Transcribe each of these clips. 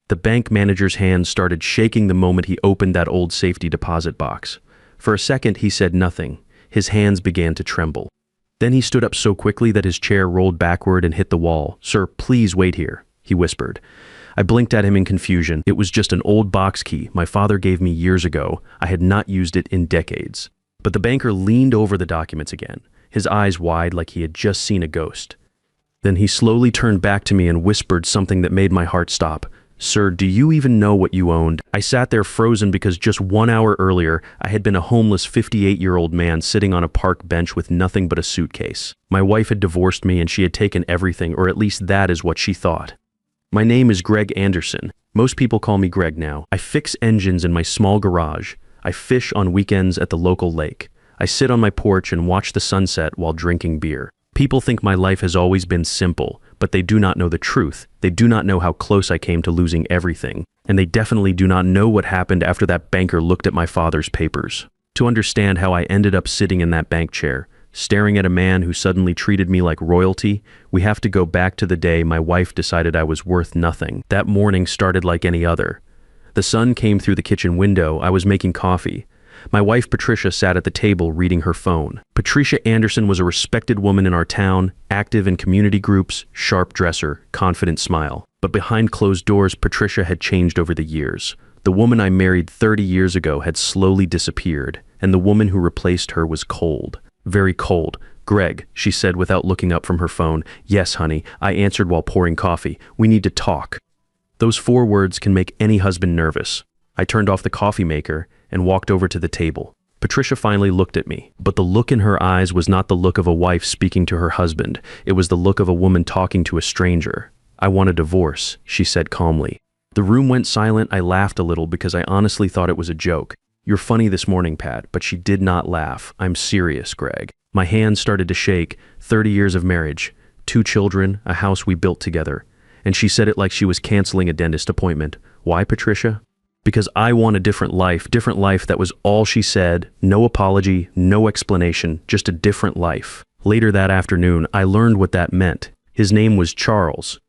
The bank manager's hand started shaking the moment he opened that old safety deposit box. For a second, he said nothing. His hands began to tremble. Then he stood up so quickly that his chair rolled backward and hit the wall. "Sir, please wait here," he whispered. I blinked at him in confusion. It was just an old box key my father gave me years ago. I had not used it in decades. But the banker leaned over the documents again, his eyes wide like he had just seen a ghost. Then he slowly turned back to me and whispered something that made my heart stop. "Sir, do you even know what you owned?" I sat there frozen because just 1 hour earlier, I had been a homeless 58-year-old man sitting on a park bench with nothing but a suitcase. My wife had divorced me and she had taken everything, or at least that is what she thought. "My name is Greg Anderson. Most people call me Greg now. I fix engines in my small garage. I fish on weekends at the local lake. I sit on my porch and watch the sunset while drinking beer. People think my life has always been simple, but they do not know the truth. They do not know how close I came to losing everything. And they definitely do not know what happened after that banker looked at my father's papers. To understand how I ended up sitting in that bank chair, staring at a man who suddenly treated me like royalty, we have to go back to the day my wife decided I was worth nothing. That morning started like any other. The sun came through the kitchen window. I was making coffee. My wife Patricia sat at the table reading her phone. Patricia Anderson was a respected woman in our town, active in community groups, sharp dresser, confident smile. But behind closed doors, Patricia had changed over the years. The woman I married 30 years ago had slowly disappeared, and the woman who replaced her was cold. Very cold. "Greg," she said without looking up from her phone. "Yes, honey," I answered while pouring coffee. "We need to talk." Those 4 words can make any husband nervous. I turned off the coffee maker and walked over to the table. Patricia finally looked at me, but the look in her eyes was not the look of a wife speaking to her husband. It was the look of a woman talking to a stranger. "I want a divorce," she said calmly. The room went silent. I laughed a little because I honestly thought it was a joke. "You're funny this morning, Pat," but she did not laugh. "I'm serious, Greg." My hands started to shake. 30 years of marriage, 2 children, a house we built together. And she said it like she was canceling a dentist appointment. "Why, Patricia?" "Because I want a different life." That was all she said. No apology, no explanation, just a different life. Later that afternoon, I learned what that meant. His name was Charles.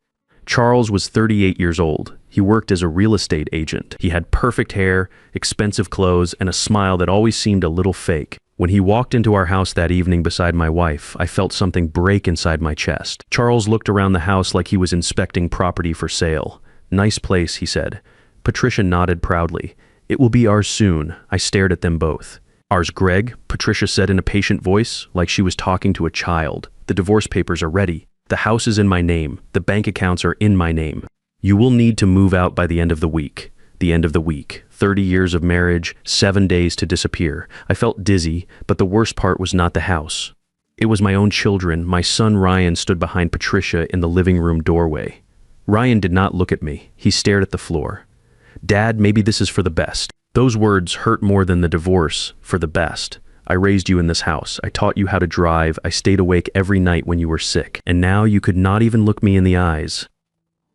Charles was 38 years old. He worked as a real estate agent. He had perfect hair, expensive clothes, and a smile that always seemed a little fake. When he walked into our house that evening beside my wife, I felt something break inside my chest. Charles looked around the house like he was inspecting property for sale. "Nice place," he said. Patricia nodded proudly. "It will be ours soon." I stared at them both. "Ours, Greg," Patricia said in a patient voice, like she was talking to a child. "The divorce papers are ready. The house is in my name. The bank accounts are in my name. You will need to move out by the end of the week." The end of the week. 30 years of marriage, 7 days to disappear. I felt dizzy, but the worst part was not the house. It was my own children. My son Ryan stood behind Patricia in the living room doorway. Ryan did not look at me. He stared at the floor. "Dad, maybe this is for the best." Those words hurt more than the divorce. For the best. "I raised you in this house. I taught you how to drive. I stayed awake every night when you were sick. And now you could not even look me in the eyes."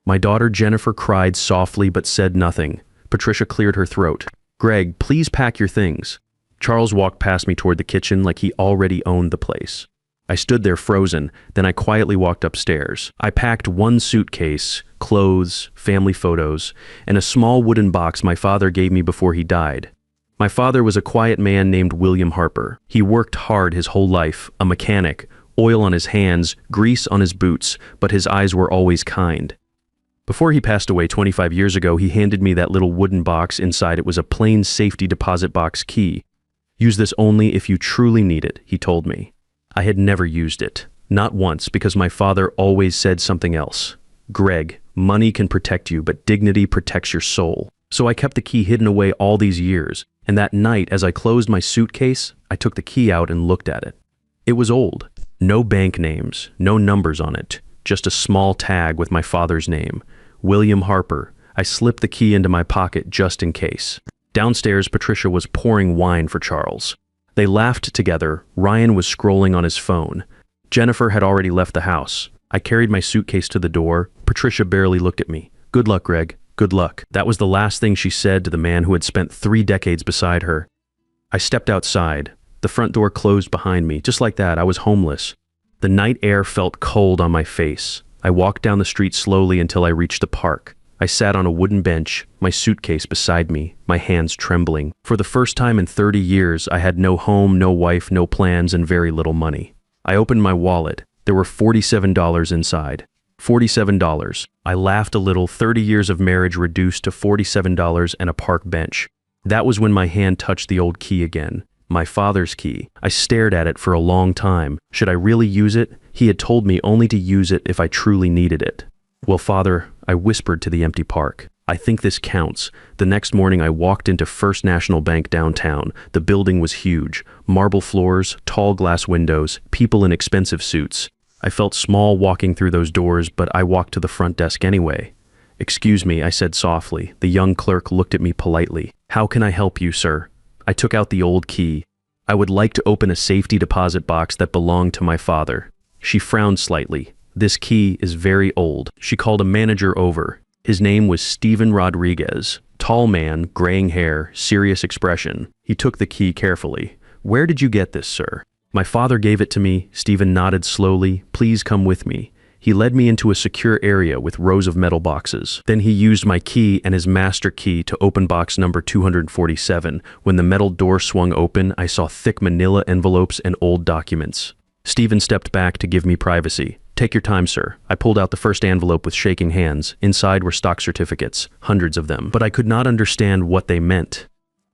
My daughter Jennifer cried softly but said nothing. Patricia cleared her throat. "Greg, please pack your things." Charles walked past me toward the kitchen like he already owned the place. I stood there frozen, then I quietly walked upstairs. I packed 1 suitcase, clothes, family photos, and a small wooden box my father gave me before he died. My father was a quiet man named William Harper. He worked hard his whole life, a mechanic, oil on his hands, grease on his boots, but his eyes were always kind. Before he passed away 25 years ago, he handed me that little wooden box. Inside it was a plain safety deposit box key. "Use this only if you truly need it," he told me. I had never used it. Not once, because my father always said something else. "Greg, money can protect you, but dignity protects your soul." So I kept the key hidden away all these years, and that night, as I closed my suitcase, I took the key out and looked at it. It was old. No bank names, no numbers on it, just a small tag with my father's name. William Harper. I slipped the key into my pocket just in case. Downstairs, Patricia was pouring wine for Charles. They laughed together. Ryan was scrolling on his phone. Jennifer had already left the house. I carried my suitcase to the door. Patricia barely looked at me. "Good luck, Greg. Good luck." That was the last thing she said to the man who had spent 3 decades beside her. I stepped outside. The front door closed behind me. Just like that, I was homeless. The night air felt cold on my face. I walked down the street slowly until I reached the park. I sat on a wooden bench, my suitcase beside me, my hands trembling. For the first time in 30 years, I had no home, no wife, no plans, and very little money. I opened my wallet. There were $47 inside. $47. I laughed a little. 30 years of marriage reduced to $47 and a park bench. That was when my hand touched the old key again. My father's key. I stared at it for a long time. Should I really use it? He had told me only to use it if I truly needed it. Well, Father, I whispered to the empty park. I think this counts. The next morning I walked into First National Bank downtown. The building was huge. Marble floors, tall glass windows, people in expensive suits. I felt small walking through those doors, but I walked to the front desk anyway. "Excuse me," I said softly. The young clerk looked at me politely. "How can I help you, sir?" I took out the old key. "I would like to open a safety deposit box that belonged to my father." She frowned slightly. "This key is very old." She called a manager over. His name was Stephen Rodriguez. Tall man, graying hair, serious expression. He took the key carefully. "Where did you get this, sir?" "My father gave it to me." Stephen nodded slowly. "Please come with me." He led me into a secure area with rows of metal boxes. Then he used my key and his master key to open box number 247. When the metal door swung open, I saw thick manila envelopes and old documents. Stephen stepped back to give me privacy. "Take your time, sir." I pulled out the first envelope with shaking hands. Inside were stock certificates, hundreds of them, but I could not understand what they meant.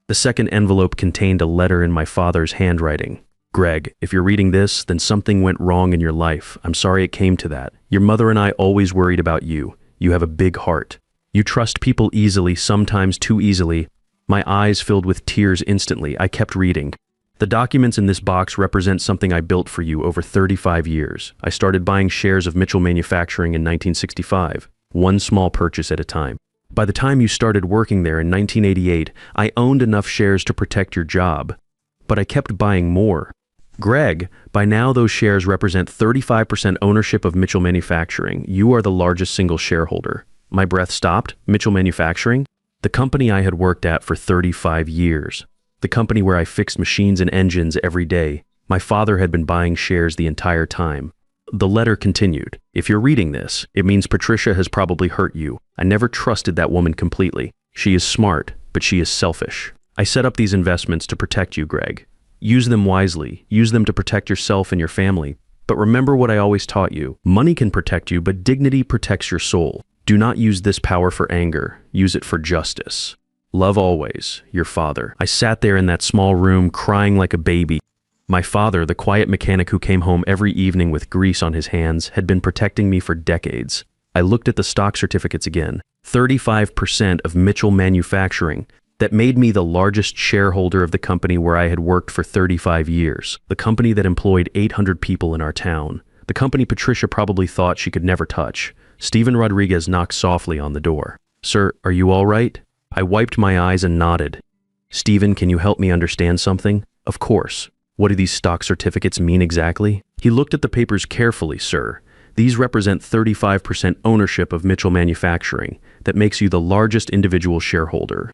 The second envelope contained a letter in my father's handwriting. "Greg, if you're reading this, then something went wrong in your life. I'm sorry it came to that. Your mother and I always worried about you. You have a big heart. You trust people easily, sometimes too easily." My eyes filled with tears instantly. I kept reading. "The documents in this box represent something I built for you over 35 years. I started buying shares of Mitchell Manufacturing in 1965, one small purchase at a time. By the time you started working there in 1988, I owned enough shares to protect your job. But I kept buying more. Greg, by now those shares represent 35% ownership of Mitchell Manufacturing. You are the largest single shareholder." My breath stopped. Mitchell Manufacturing? The company I had worked at for 35 years. The company where I fixed machines and engines every day. My father had been buying shares the entire time. The letter continued. "If you're reading this, it means Patricia has probably hurt you. I never trusted that woman completely. She is smart, but she is selfish. I set up these investments to protect you, Greg. Use them wisely. Use them to protect yourself and your family. But remember what I always taught you. Money can protect you, but dignity protects your soul. Do not use this power for anger. Use it for justice. Love always, your father." I sat there in that small room crying like a baby. My father, the quiet mechanic who came home every evening with grease on his hands, had been protecting me for decades. I looked at the stock certificates again. 35% of Mitchell Manufacturing. That made me the largest shareholder of the company where I had worked for 35 years. The company that employed 800 people in our town. The company Patricia probably thought she could never touch. Stephen Rodriguez knocked softly on the door. "Sir, are you all right?" I wiped my eyes and nodded. "Stephen, can you help me understand something?" "Of course. What do these stock certificates mean exactly?" He looked at the papers carefully. "Sir, these represent 35% ownership of Mitchell Manufacturing. That makes you the largest individual shareholder."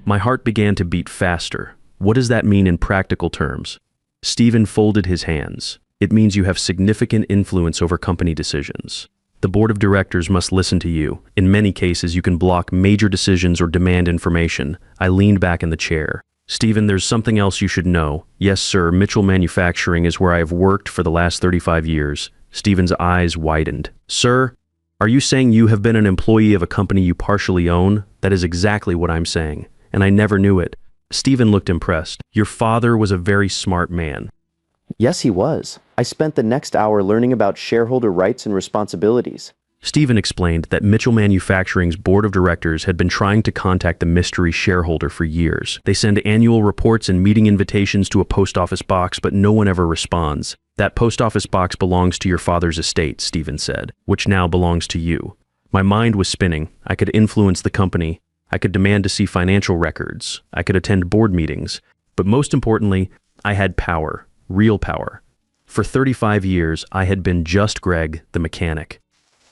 My heart began to beat faster. "What does that mean in practical terms?" Stephen folded his hands. "It means you have significant influence over company decisions. The board of directors must listen to you. In many cases, you can block major decisions or demand information." I leaned back in the chair. "Stephen, there's something else you should know." "Yes, sir. Mitchell Manufacturing is where I have worked for the last 35 years. Stephen's eyes widened. "Sir, are you saying you have been an employee of a company you partially own?" "That is exactly what I'm saying. And I never knew it." Stephen looked impressed. "Your father was a very smart man." Yes, he was. I spent the next hour learning about shareholder rights and responsibilities. Stephen explained that Mitchell Manufacturing's board of directors had been trying to contact the mystery shareholder for years. They send annual reports and meeting invitations to a post office box, but no one ever responds. "That post office box belongs to your father's estate," Stephen said, "which now belongs to you." My mind was spinning. I could influence the company. I could demand to see financial records. I could attend board meetings. But most importantly, I had power, real power. For 35 years, I had been just Greg, the mechanic.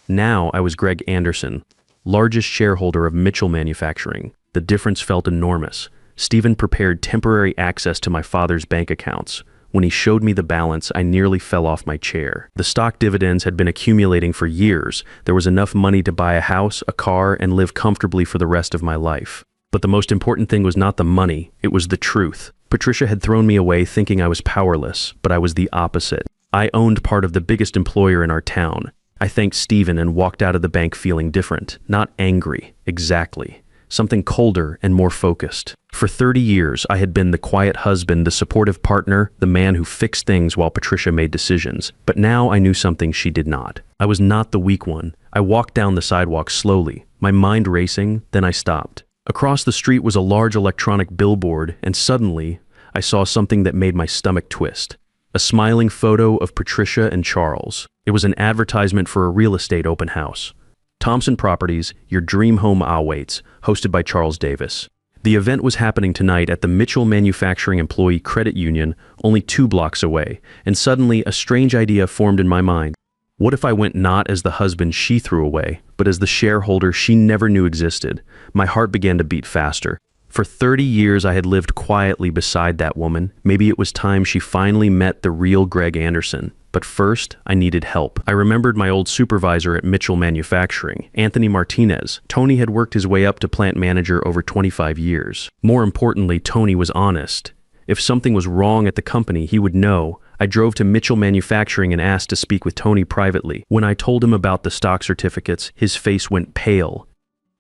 Now I was Greg Anderson, largest shareholder of Mitchell Manufacturing. The difference felt enormous. Stephen prepared temporary access to my father's bank accounts. When he showed me the balance, I nearly fell off my chair. The stock dividends had been accumulating for years. There was enough money to buy a house, a car, and live comfortably for the rest of my life. But the most important thing was not the money, it was the truth. Patricia had thrown me away thinking I was powerless, but I was the opposite. I owned part of the biggest employer in our town. I thanked Stephen and walked out of the bank feeling different, not angry, exactly. Something colder and more focused. For 30 years, I had been the quiet husband, the supportive partner, the man who fixed things while Patricia made decisions. But now I knew something she did not. I was not the weak one. I walked down the sidewalk slowly, my mind racing, then I stopped. Across the street was a large electronic billboard, and suddenly, I saw something that made my stomach twist. A smiling photo of Patricia and Charles. It was an advertisement for a real estate open house. Thompson Properties, your dream home awaits, hosted by Charles Davis. The event was happening tonight at the Mitchell Manufacturing Employee Credit Union, only 2 blocks away, and suddenly a strange idea formed in my mind. What if I went not as the husband she threw away, but as the shareholder she never knew existed? My heart began to beat faster. For 30 years I had lived quietly beside that woman. Maybe it was time she finally met the real Greg Anderson. But first, I needed help. I remembered my old supervisor at Mitchell Manufacturing, Anthony Martinez. Tony had worked his way up to plant manager over 25 years. More importantly, Tony was honest. If something was wrong at the company, he would know. I drove to Mitchell Manufacturing and asked to speak with Tony privately. When I told him about the stock certificates, his face went pale.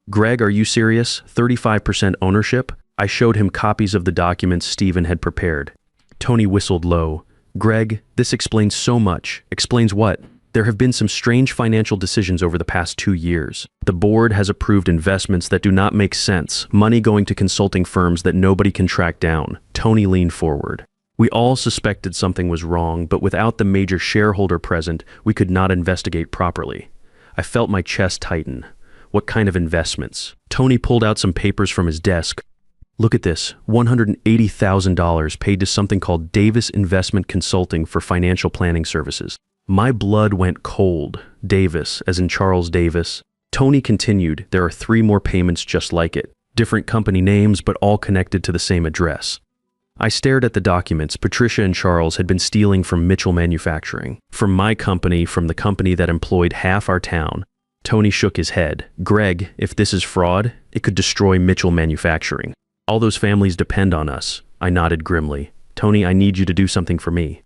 "Greg, are you serious? 35% ownership?" I showed him copies of the documents Stephen had prepared. Tony whistled low. "Greg, this explains so much." "Explains what?" "There have been some strange financial decisions over the past 2 years. The board has approved investments that do not make sense, money going to consulting firms that nobody can track down." Tony leaned forward. "We all suspected something was wrong, but without the major shareholder present, we could not investigate properly." I felt my chest tighten. "What kind of investments?" Tony pulled out some papers from his desk. "Look at this, $180,000 paid to something called Davis Investment Consulting for financial planning services." My blood went cold. Davis, as in Charles Davis. Tony continued, "There are 3 more payments just like it. Different company names, but all connected to the same address." I stared at the documents. Patricia and Charles had been stealing from Mitchell Manufacturing. From my company, from the company that employed half our town. Tony shook his head. "Greg, if this is fraud, it could destroy Mitchell Manufacturing. All those families depend on us." I nodded grimly. "Tony, I need you to do something for me."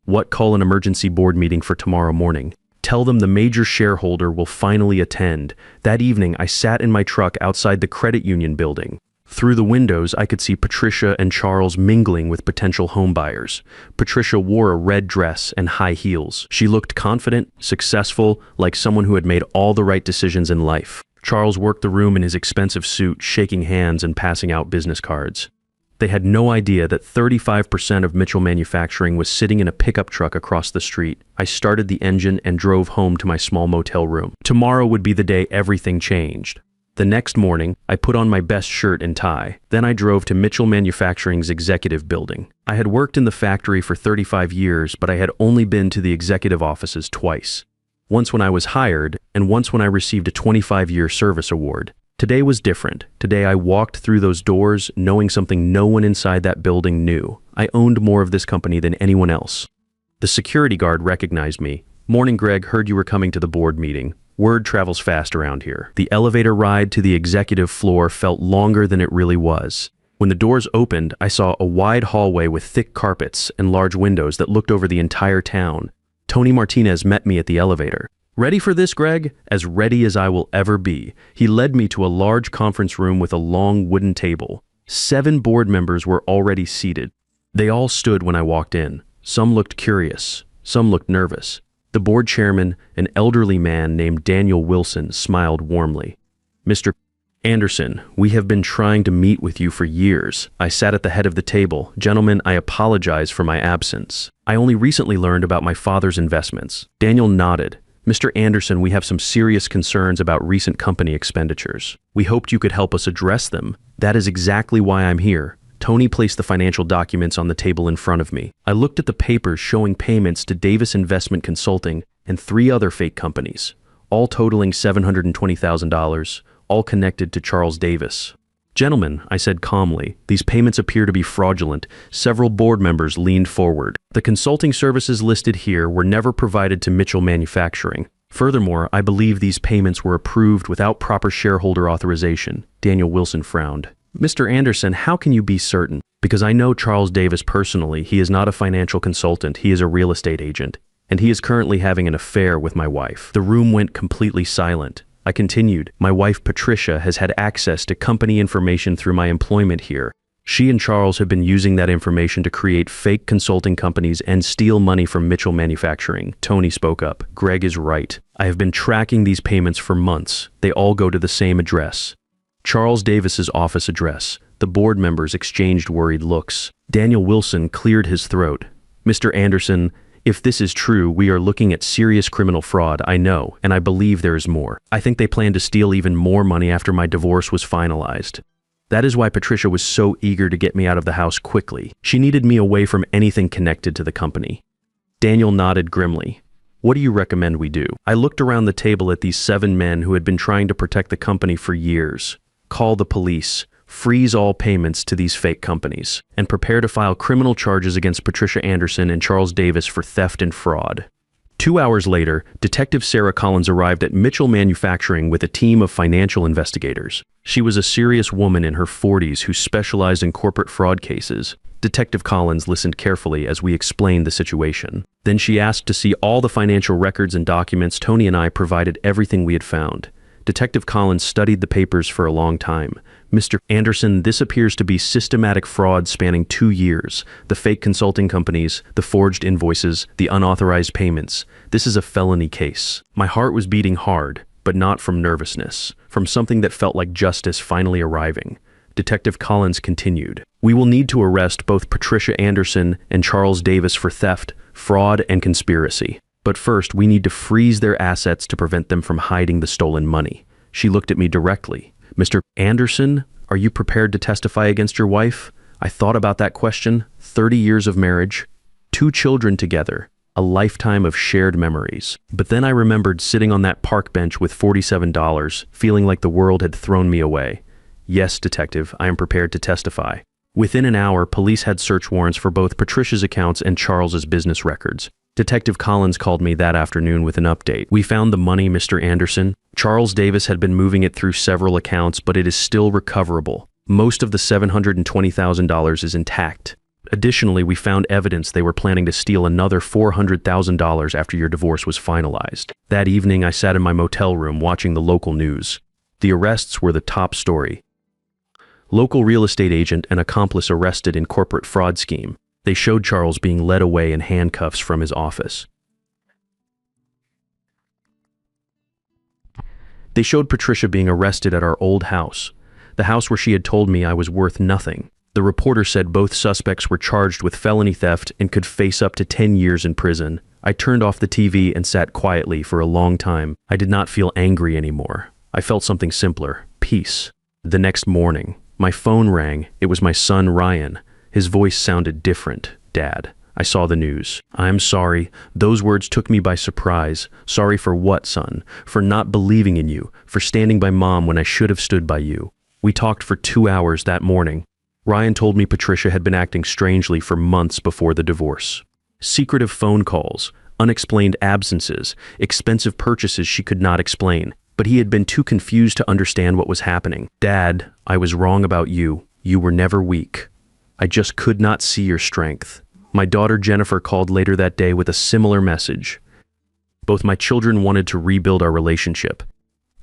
"What? Call an emergency board meeting for tomorrow morning. Tell them the major shareholder will finally attend." That evening, I sat in my truck outside the credit union building. Through the windows, I could see Patricia and Charles mingling with potential homebuyers. Patricia wore a red dress and high heels. She looked confident, successful, like someone who had made all the right decisions in life. Charles worked the room in his expensive suit, shaking hands and passing out business cards. They had no idea that 35% of Mitchell Manufacturing was sitting in a pickup truck across the street. I started the engine and drove home to my small motel room. Tomorrow would be the day everything changed. The next morning, I put on my best shirt and tie. Then I drove to Mitchell Manufacturing's executive building. I had worked in the factory for 35 years, but I had only been to the executive offices twice. Once when I was hired, and once when I received a 25-year service award. Today was different. Today I walked through those doors knowing something no one inside that building knew. I owned more of this company than anyone else. The security guard recognized me. "Morning, Greg, heard you were coming to the board meeting. Word travels fast around here." The elevator ride to the executive floor felt longer than it really was. When the doors opened, I saw a wide hallway with thick carpets and large windows that looked over the entire town. Tony Martinez met me at the elevator. "Ready for this, Greg?" "As ready as I will ever be." He led me to a large conference room with a long wooden table. 7 board members were already seated. They all stood when I walked in. Some looked curious. Some looked nervous. The board chairman, an elderly man named Daniel Wilson, smiled warmly. "Mr. Anderson, we have been trying to meet with you for years." I sat at the head of the table. "Gentlemen, I apologize for my absence. I only recently learned about my father's investments." Daniel nodded. "Mr. Anderson, we have some serious concerns about recent company expenditures. We hoped you could help us address them. That is exactly why I'm here." Tony placed the financial documents on the table in front of me. I looked at the papers showing payments to Davis Investment Consulting and 3 other fake companies, all totaling $720,000, all connected to Charles Davis. Gentlemen, I said calmly, these payments appear to be fraudulent. Several board members leaned forward. The consulting services listed here were never provided to Mitchell Manufacturing. Furthermore, I believe these payments were approved without proper shareholder authorization. Daniel Wilson frowned. Mr. Anderson, how can you be certain? Because I know Charles Davis personally. He is not a financial consultant. He is a real estate agent. And he is currently having an affair with my wife. The room went completely silent. I continued, my wife Patricia has had access to company information through my employment here. She and Charles have been using that information to create fake consulting companies and steal money from Mitchell Manufacturing. Tony spoke up. Greg is right. I have been tracking these payments for months. They all go to the same address. Charles Davis's office address. The board members exchanged worried looks. Daniel Wilson cleared his throat. Mr. Anderson, if this is true, we are looking at serious criminal fraud, I know, and I believe there is more. I think they plan to steal even more money after my divorce was finalized. That is why Patricia was so eager to get me out of the house quickly. She needed me away from anything connected to the company. Daniel nodded grimly. What do you recommend we do? I looked around the table at these 7 men who had been trying to protect the company for years. Call the police. Freeze all payments to these fake companies, and prepare to file criminal charges against Patricia Anderson and Charles Davis for theft and fraud. 2 hours later, Detective Sarah Collins arrived at Mitchell Manufacturing with a team of financial investigators. She was a serious woman in her 40s who specialized in corporate fraud cases. Detective Collins listened carefully as we explained the situation. Then she asked to see all the financial records and documents. Tony and I provided everything we had found. Detective Collins studied the papers for a long time. Mr. Anderson, this appears to be systematic fraud spanning 2 years. The fake consulting companies, the forged invoices, the unauthorized payments. This is a felony case. My heart was beating hard, but not from nervousness, from something that felt like justice finally arriving. Detective Collins continued. We will need to arrest both Patricia Anderson and Charles Davis for theft, fraud, and conspiracy. But first, we need to freeze their assets to prevent them from hiding the stolen money. She looked at me directly. Mr. Anderson, are you prepared to testify against your wife? I thought about that question. 30 years of marriage, 2 children together, a lifetime of shared memories. But then I remembered sitting on that park bench with $47, feeling like the world had thrown me away. Yes, detective, I am prepared to testify. Within an hour, police had search warrants for both Patricia's accounts and Charles's business records. Detective Collins called me that afternoon with an update. We found the money, Mr. Anderson. Charles Davis had been moving it through several accounts, but it is still recoverable. Most of the $720,000 is intact. Additionally, we found evidence they were planning to steal another $400,000 after your divorce was finalized. That evening, I sat in my motel room watching the local news. The arrests were the top story. Local real estate agent and accomplice arrested in corporate fraud scheme. They showed Charles being led away in handcuffs from his office. They showed Patricia being arrested at our old house, the house where she had told me I was worth nothing. The reporter said both suspects were charged with felony theft and could face up to 10 years in prison. I turned off the TV and sat quietly for a long time. I did not feel angry anymore. I felt something simpler, peace. The next morning, my phone rang. It was my son, Ryan. His voice sounded different. Dad, I saw the news. I'm sorry. Those words took me by surprise. Sorry for what, son? For not believing in you, for standing by Mom when I should have stood by you. We talked for 2 hours that morning. Ryan told me Patricia had been acting strangely for months before the divorce. Secretive phone calls, unexplained absences, expensive purchases she could not explain. But he had been too confused to understand what was happening. Dad, I was wrong about you. You were never weak. I just could not see your strength. My daughter Jennifer called later that day with a similar message. Both my children wanted to rebuild our relationship.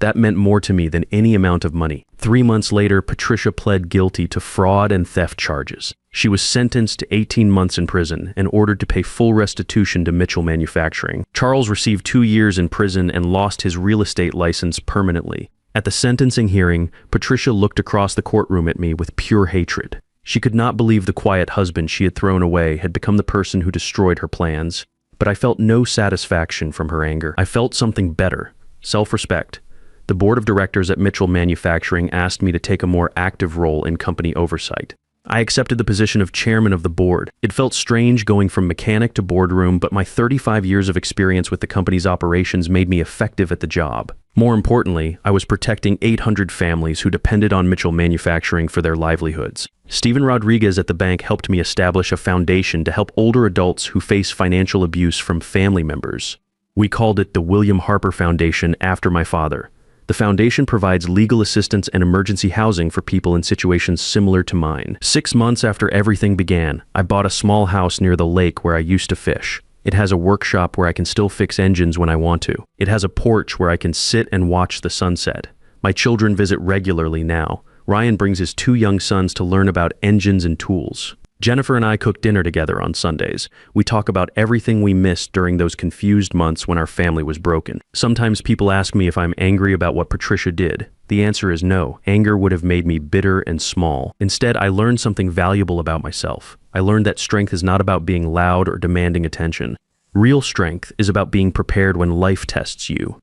That meant more to me than any amount of money. 3 months later, Patricia pled guilty to fraud and theft charges. She was sentenced to 18 months in prison and ordered to pay full restitution to Mitchell Manufacturing. Charles received 2 years in prison and lost his real estate license permanently. At the sentencing hearing, Patricia looked across the courtroom at me with pure hatred. She could not believe the quiet husband she had thrown away had become the person who destroyed her plans. But I felt no satisfaction from her anger. I felt something better, self-respect. The board of directors at Mitchell Manufacturing asked me to take a more active role in company oversight. I accepted the position of chairman of the board. It felt strange going from mechanic to boardroom, but my 35 years of experience with the company's operations made me effective at the job. More importantly, I was protecting 800 families who depended on Mitchell Manufacturing for their livelihoods. Stephen Rodriguez at the bank helped me establish a foundation to help older adults who face financial abuse from family members. We called it the William Harper Foundation after my father. The foundation provides legal assistance and emergency housing for people in situations similar to mine. 6 months after everything began, I bought a small house near the lake where I used to fish. It has a workshop where I can still fix engines when I want to. It has a porch where I can sit and watch the sunset. My children visit regularly now. Ryan brings his 2 young sons to learn about engines and tools. Jennifer and I cook dinner together on Sundays. We talk about everything we missed during those confused months when our family was broken. Sometimes people ask me if I'm angry about what Patricia did. The answer is no. Anger would have made me bitter and small. Instead, I learned something valuable about myself. I learned that strength is not about being loud or demanding attention. Real strength is about being prepared when life tests you.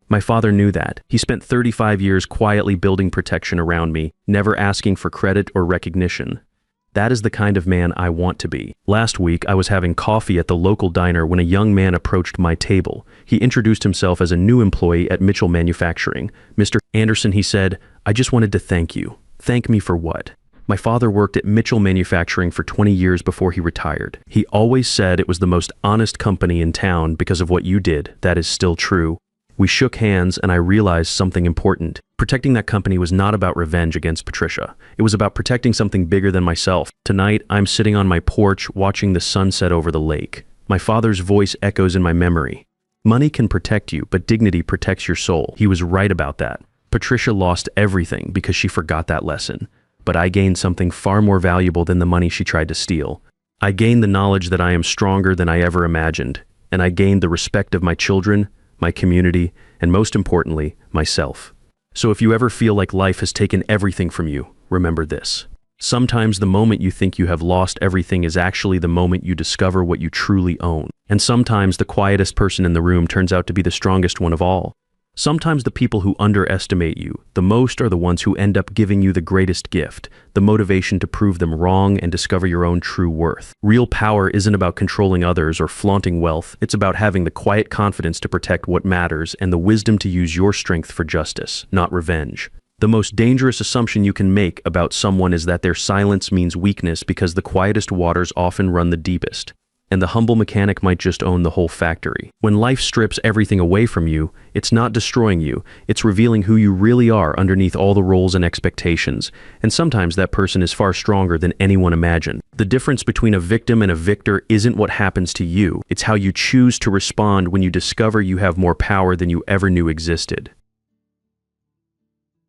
My father knew that. He spent 35 years quietly building protection around me, never asking for credit or recognition. That is the kind of man I want to be. Last week, I was having coffee at the local diner when a young man approached my table. He introduced himself as a new employee at Mitchell Manufacturing. "Mr. Anderson," he said, "I just wanted to thank you." "Thank me for what?" My father worked at Mitchell Manufacturing for 20 years before he retired. He always said it was the most honest company in town because of what you did. That is still true. We shook hands and I realized something important. Protecting that company was not about revenge against Patricia. It was about protecting something bigger than myself. Tonight, I'm sitting on my porch watching the sunset over the lake. My father's voice echoes in my memory. Money can protect you, but dignity protects your soul. He was right about that. Patricia lost everything because she forgot that lesson. But I gained something far more valuable than the money she tried to steal. I gained the knowledge that I am stronger than I ever imagined, and I gained the respect of my children, my community, and most importantly, myself. So if you ever feel like life has taken everything from you, remember this. Sometimes the moment you think you have lost everything is actually the moment you discover what you truly own. And sometimes the quietest person in the room turns out to be the strongest one of all. Sometimes the people who underestimate you the most are the ones who end up giving you the greatest gift, the motivation to prove them wrong and discover your own true worth. Real power isn't about controlling others or flaunting wealth. It's about having the quiet confidence to protect what matters and the wisdom to use your strength for justice, not revenge. The most dangerous assumption you can make about someone is that their silence means weakness because the quietest waters often run the deepest. And the humble mechanic might just own the whole factory. When life strips everything away from you, it's not destroying you, it's revealing who you really are underneath all the roles and expectations. And sometimes that person is far stronger than anyone imagined. The difference between a victim and a victor isn't what happens to you, it's how you choose to respond when you discover you have more power than you ever knew existed.